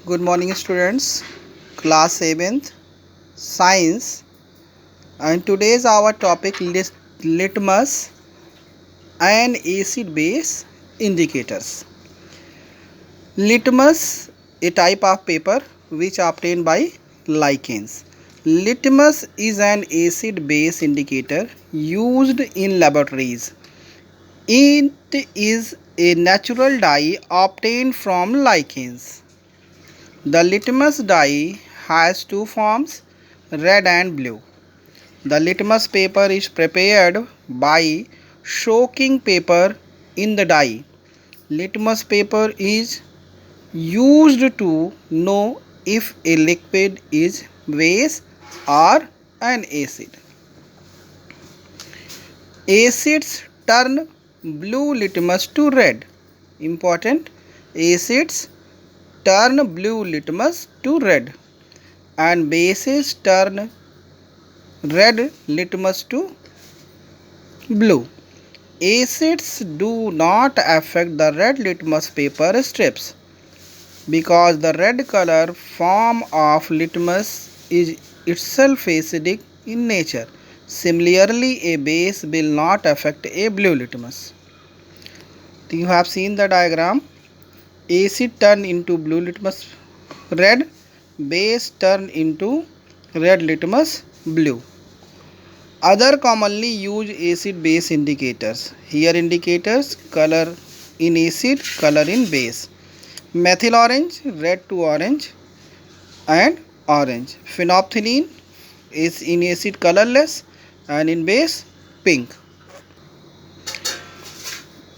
Good morning, students. Class 7th Science, and today's our topic litmus and acid base indicators. Litmus, a type of paper which obtained by lichens. Litmus is an acid base indicator used in laboratories. It is a natural dye obtained from lichens. The litmus dye has two forms, red and blue. The litmus paper is prepared by soaking paper in the dye. Litmus paper is used to know if a liquid is base or an acid. Acids turn blue litmus to red. Important. Acids turn blue litmus to red, and bases turn red litmus to blue. Acids do not affect the red litmus paper strips because the red color form of litmus is itself acidic in nature. Similarly, a base will not affect a blue litmus. You have seen the diagram. Acid turn into blue litmus red, base turn into red litmus blue. Other commonly used acid base indicators. Here indicators color in acid, color in base. Methyl orange, red to orange and orange. Phenolphthalein is in acid colorless and in base pink.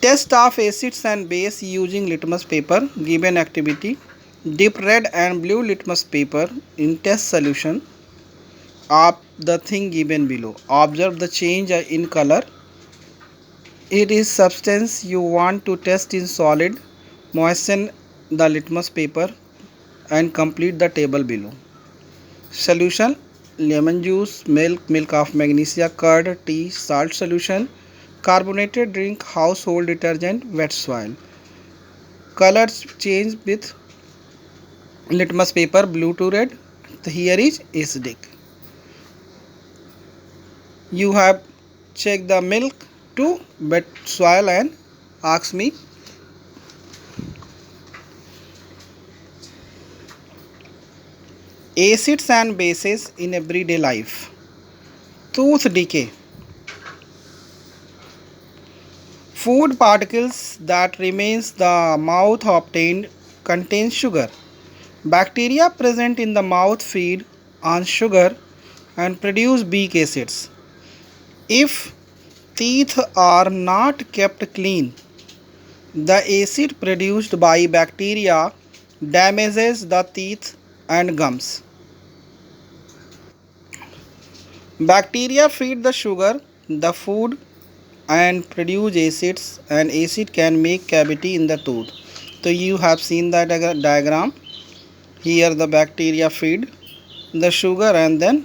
Test of acids and base using litmus paper. Given activity: dip red and blue litmus paper in test solution of the thing given below. Observe the change in color. It is substance you want to test in solid. Moisten the litmus paper and complete the table below. Solution: lemon juice, milk of magnesia, curd, tea, salt solution, carbonated drink, household detergent, wet soil. Colors change with litmus paper, blue to red. Here is acidic. You have checked the milk to wet soil and ask me. Acids and bases in everyday life. Tooth decay. Food particles that remains the mouth obtained contain sugar. Bacteria present in the mouth feed on sugar and produce weak acids. If teeth are not kept clean, the acid produced by bacteria damages the teeth and gums. Bacteria feed the sugar, the food, and produce acids, and acid can make cavity in the tooth. So you have seen that diagram. Here the bacteria feed the sugar and then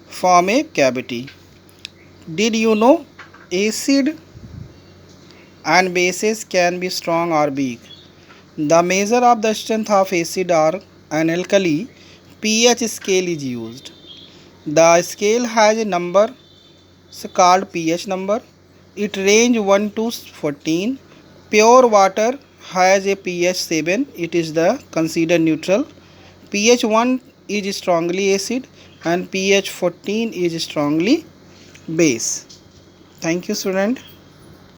form a cavity. Did you know acid and bases can be strong or weak? The measure of the strength of acid or an alkali pH scale is used. The scale has a number called pH number. It range 1 to 14. Pure water has a pH 7. It is the considered neutral. pH 1 is strongly acid and pH 14 is strongly base. Thank you, student.